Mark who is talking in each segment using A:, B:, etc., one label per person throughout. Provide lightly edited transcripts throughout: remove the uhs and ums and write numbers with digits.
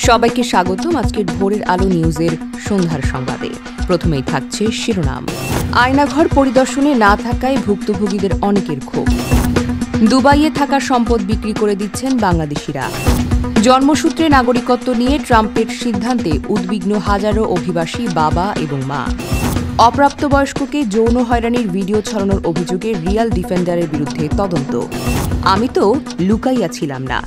A: সবাইকে স্বাগতম আজকের ভোরের আলো নিউজের সন্ধ্যার সংবাদে। প্রথমেই থাকছে শিরোনাম। আয়নাঘর পরিদর্শনে না থাকায় ভুক্তভোগীদের অনেকের ক্ষোভ। দুবাইয়ে থাকা সম্পদ বিক্রি করে দিচ্ছেন বাংলাদেশিরা। জন্মসূত্রে নাগরিকত্ব নিয়ে ট্রাম্পের সিদ্ধান্তে উদ্বিগ্ন হাজারো অভিবাসী বাবা এবং মা। অপ্রাপ্তবয়স্ককে যৌন হয়রানির ভিডিও ছড়ানোর অভিযোগে রিয়াল ডিফেন্ডারের বিরুদ্ধে তদন্ত। আমি তো লুকাইয়া ছিলাম না।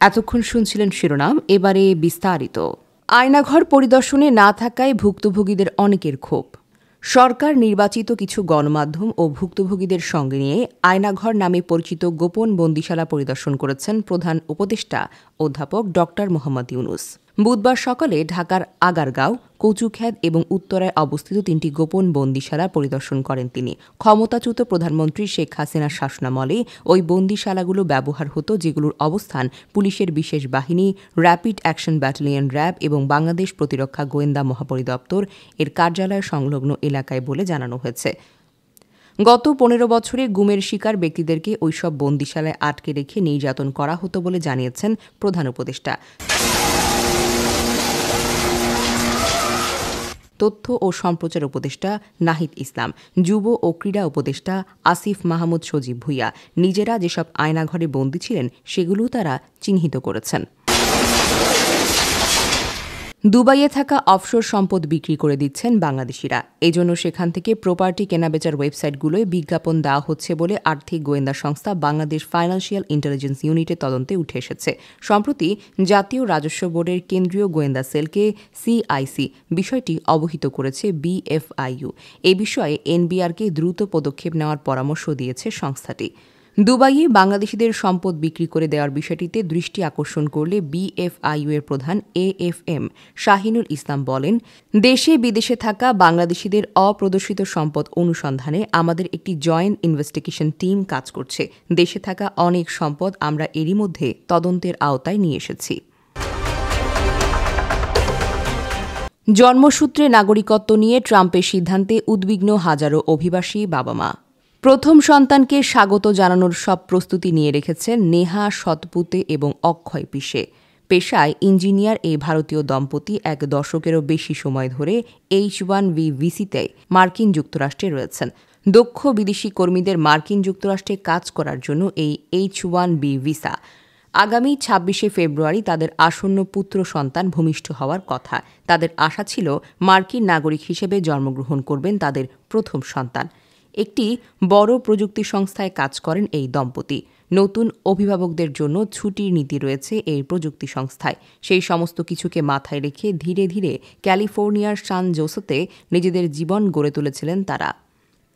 A: এতক্ষণ শুনছিলেন শিরোনাম, এবারে বিস্তারিত। আয়নাঘর পরিদর্শনে না থাকায় ভুক্তভোগীদের অনেকের ক্ষোভ। সরকার নির্বাচিত কিছু গণমাধ্যম ও ভুক্তভোগীদের সঙ্গে নিয়ে আয়নাঘর নামে পরিচিত গোপন বন্দিশালা পরিদর্শন করেছেন প্রধান উপদেষ্টা অধ্যাপক ড মোহাম্মদ ইউনুস। বুধবার সকালে ঢাকার আগারগাঁও, কচুক্ষেত এবং উত্তরায় অবস্থিত 3টি গোপন বন্দিশালা পরিদর্শন করেন তিনি। ক্ষমতাচ্যুত প্রধানমন্ত্রী শেখ হাসিনার শাসনামলে ওই বন্দিশালাগুলো ব্যবহার হতো, যেগুলোর অবস্থান পুলিশের বিশেষ বাহিনী, র্যাপিড অ্যাকশন ব্যাটালিয়ন র্যাব এবং বাংলাদেশ প্রতিরক্ষা গোয়েন্দা মহাপরিদপ্তর এর কার্যালয় সংলগ্ন এলাকায় বলে জানানো হয়েছে। গত 15 বছরে গুমের শিকার ব্যক্তিদেরকে ওইসব বন্দিশালায় আটকে রেখে নির্যাতন করা হতো বলে জানিয়েছেন প্রধান উপদেষ্টা। তথ্য ও সম্প্রচার উপদেষ্টা নাহিদ ইসলাম, যুব ও ক্রীড়া উপদেষ্টা আসিফ মাহমুদ সজীব ভুইয়া নিজেরা যেসব আয়নাঘরে বন্দী ছিলেন সেগুলো তারা চিহ্নিত করেছেন। দুবাইয়ে থাকা অফশোর সম্পদ বিক্রি করে দিচ্ছেন বাংলাদেশিরা। এজন্য সেখান থেকে প্রপার্টি কেনাবেচার ওয়েবসাইটগুলোয় বিজ্ঞাপন দেওয়া হচ্ছে বলে আর্থিক গোয়েন্দা সংস্থা বাংলাদেশ ফাইন্যান্সিয়াল ইন্টেলিজেন্স ইউনিটের তদন্তে উঠে এসেছে। সম্প্রতি জাতীয় রাজস্ব বোর্ডের কেন্দ্রীয় গোয়েন্দা সেলকে সিআইসি বিষয়টি অবহিত করেছে বিএফআইইউ। এ বিষয়ে এনবিআরকে দ্রুত পদক্ষেপ নেওয়ার পরামর্শ দিয়েছে সংস্থাটি। দুবাইয়ে বাংলাদেশিদের সম্পদ বিক্রি করে দেওয়ার বিষয়টিতে দৃষ্টি আকর্ষণ করলে বিএফআইইউ এর প্রধান এএফএম শাহিনুল ইসলাম বলেন, দেশে বিদেশে থাকা বাংলাদেশিদের অপ্রদর্শিত সম্পদ অনুসন্ধানে আমাদের একটি জয়েন্ট ইনভেস্টিগেশন টিম কাজ করছে। দেশে থাকা অনেক সম্পদ আমরা এরই মধ্যে তদন্তের আওতায় নিয়ে এসেছি। জন্মসূত্রে নাগরিকত্ব নিয়ে ট্রাম্পের সিদ্ধান্তে উদ্বিগ্ন হাজারো অভিবাসী বাবা মা। প্রথম সন্তানকে স্বাগত জানানোর সব প্রস্তুতি নিয়ে রেখেছেন নেহা সতপুতে এবং অক্ষয় পিসে। পেশায় ইঞ্জিনিয়ার এই ভারতীয় দম্পতি 1 দশকেরও বেশি সময় ধরে H-1B ভিসাতে মার্কিন যুক্তরাষ্ট্রে রয়েছেন। দক্ষ বিদেশি কর্মীদের মার্কিন যুক্তরাষ্ট্রে কাজ করার জন্য এই H-1B ভিসা। আগামী 26শে ফেব্রুয়ারি তাদের আসন্ন পুত্র সন্তান ভূমিষ্ঠ হওয়ার কথা। তাদের আশা ছিল মার্কিন নাগরিক হিসেবে জন্মগ্রহণ করবেন তাদের প্রথম সন্তান। একটি বড় প্রযুক্তি সংস্থায় কাজ করেন এই দম্পতি। নতুন অভিভাবকদের জন্য ছুটির নীতি রয়েছে এই প্রযুক্তি সংস্থায়। সেই সমস্ত কিছুকে মাথায় রেখে ধীরে ধীরে ক্যালিফোর্নিয়ার সান জোসেতে নিজেদের জীবন গড়ে তুলেছিলেন তারা।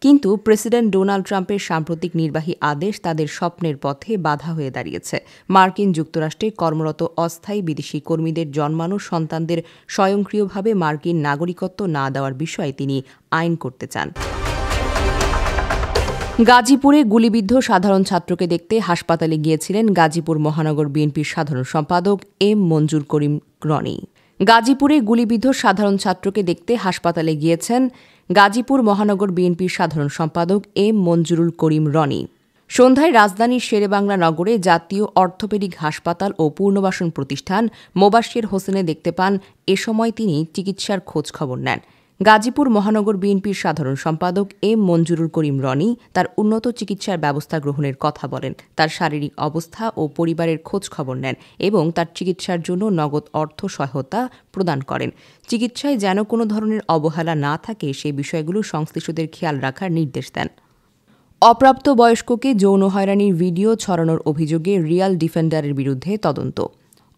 A: কিন্তু প্রেসিডেন্ট ডোনাল্ড ট্রাম্পের সাম্প্রতিক নির্বাহী আদেশ তাদের স্বপ্নের পথে বাধা হয়ে দাঁড়িয়েছে। মার্কিন যুক্তরাষ্ট্রে কর্মরত অস্থায়ী বিদেশি কর্মীদের জন্মানো সন্তানদের স্বয়ংক্রিয়ভাবে মার্কিন নাগরিকত্ব না দেওয়ার বিষয়ে তিনি আইন করতে চান। গাজীপুরে গুলিবিদ্ধ সাধারণ ছাত্রকে দেখতে হাসপাতালে গিয়েছিলেন গাজীপুর মহানগর বিএনপির সাধারণ সম্পাদক এম মঞ্জুর করিম রনি। গাজীপুরে গুলিবিদ্ধ সাধারণ ছাত্রকে দেখতে হাসপাতালে গিয়েছেন গাজীপুর মহানগর বিএনপির সাধারণ সম্পাদক এম মঞ্জুরুল করিম রনি। সন্ধ্যায় রাজধানীর শেরেবাংলা নগরে জাতীয় অর্থোপেডিক হাসপাতাল ও পুনর্বাসন প্রতিষ্ঠান মোবাশ্বের হোসেনে দেখতে পান। এ সময় তিনি চিকিৎসার খোঁজ খবর নেন। গাজীপুর মহানগর বিএনপির সাধারণ সম্পাদক এম মঞ্জুরুল করিম রনি তার উন্নত চিকিৎসার ব্যবস্থা গ্রহণের কথা বলেন। তার শারীরিক অবস্থা ও পরিবারের খোঁজ খবর নেন এবং তার চিকিৎসার জন্য নগদ অর্থ সহায়তা প্রদান করেন। চিকিৎসায় যেন কোনো ধরনের অবহেলা না থাকে সেই বিষয়গুলো সংশ্লিষ্টদের খেয়াল রাখার নির্দেশ দেন। অপ্রাপ্তবয়স্ককে যৌন হয়রানির ভিডিও ছড়ানোর অভিযোগে রিয়াল ডিফেন্ডারের বিরুদ্ধে তদন্ত।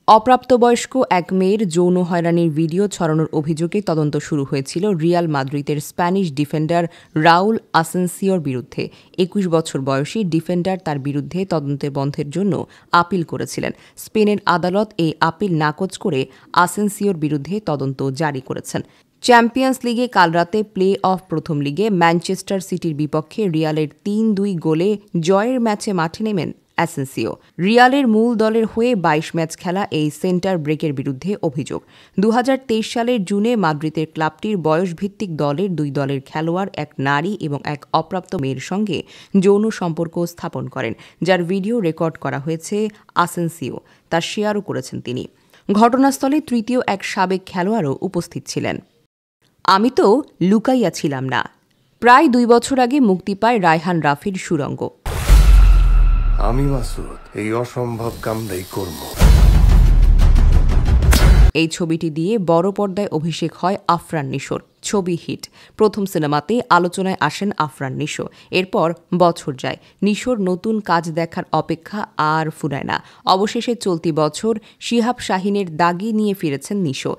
A: অপ্রাপ্তবয়স্ক এক মেয়ের যৌন হয়রানির ভিডিও ছড়ানোর অভিযোগে তদন্ত শুরু হয়েছিল রিয়াল মাদ্রিদের স্প্যানিশ ডিফেন্ডার রাউল আসেনসিওর বিরুদ্ধে। 21 বছর বয়সী ডিফেন্ডার তার বিরুদ্ধে তদন্তের বন্ধের জন্য আপিল করেছিলেন। স্পেনের আদালত এই আপিল নাকচ করে আসেনসিওর বিরুদ্ধে তদন্ত জারি করেছেন। চ্যাম্পিয়ন্স লিগে কাল রাতে প্লে অফ প্রথম লিগে ম্যানচেস্টার সিটির বিপক্ষে রিয়ালের 3-2 গোলে জয়ের ম্যাচে মাঠে নেমেন অ্যাসেন্সিও। রিয়ালের মূল দলের হয়ে ২২ ম্যাচ খেলা এই সেন্টার ব্রেকের বিরুদ্ধে অভিযোগ। ২০২৩ সালের জুনে মাদ্রিদের ক্লাবটির বয়সভিত্তিক দলের ২ দলের খেলোয়াড় এক নারী এবং এক অপ্রাপ্ত মেয়ের সঙ্গে যৌন সম্পর্ক স্থাপন করেন, যার ভিডিও রেকর্ড করা হয়েছে আসেন্সিও। তা শেয়ারও করেছেন তিনি। ঘটনাস্থলে তৃতীয় এক সাবেক খেলোয়াড়ও উপস্থিত ছিলেন। আমি তো লুকাইয়া ছিলাম না। প্রায় ২ বছর আগে মুক্তি পায় রায়হান রাফির সুড়ঙ্গ।
B: আমি মাসুদ এই অসম্ভব কামটাই করব।
A: এই ছবিটি দিয়ে বড় পর্দায় অভিষেক হয় আফরান নিশোর। ছবি হিট। প্রথম সিনেমাতে আলোচনায় আসেন আফরান নিশো। এরপর বছর যায়, নিশোর নতুন কাজ দেখার অপেক্ষা আর ফুরায় না। অবশেষে চলতি বছর শিহাব শাহীনের দাগি নিয়ে ফিরেছেন নিশো।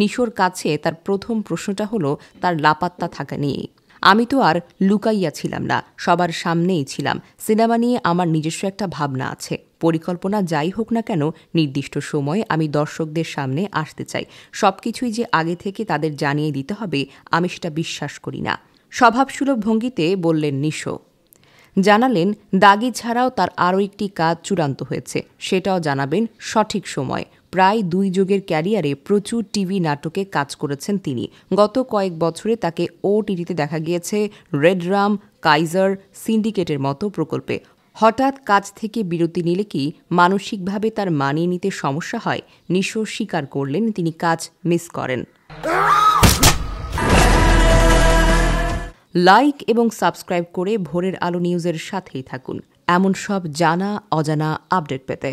A: নিশোর কাছে তার প্রথম প্রশ্নটা হলো তার লাপাত্তা থাকা নিয়ে। আমি তো আর লুকাইয়া ছিলাম না, সবার সামনেই ছিলাম। সিনেমা নিয়ে আমার নিজস্ব একটা ভাবনা আছে। পরিকল্পনা যাই হোক না কেন, নির্দিষ্ট সময়ে আমি দর্শকদের সামনে আসতে চাই। সবকিছুই যে আগে থেকে তাদের জানিয়ে দিতে হবে, আমি সেটা বিশ্বাস করি না। স্বভাবসুলভ ভঙ্গিতে বললেন নিশো। জানালেন দাগি ছাড়াও তার আরও একটি কাজ চূড়ান্ত হয়েছে, সেটাও জানাবেন সঠিক সময়। প্রায় ২ যুগের ক্যারিয়ারে প্রচুর টিভি নাটকে কাজ করেছেন তিনি। গত কয়েক বছরে তাকে OTTতে দেখা গিয়েছে রেড রাম, কাইজার, সিন্ডিকেটের মতো প্রকল্পে। হঠাৎ কাজ থেকে বিরতি নিলে কি মানসিকভাবে তার মানিয়ে নিতে সমস্যা হয়? নিশো স্বীকার করলেন তিনি কাজ মিস করেন। লাইক এবং সাবস্ক্রাইব করে ভোরের আলো নিউজের সাথেই থাকুন, এমন সব জানা অজানা আপডেট পেতে।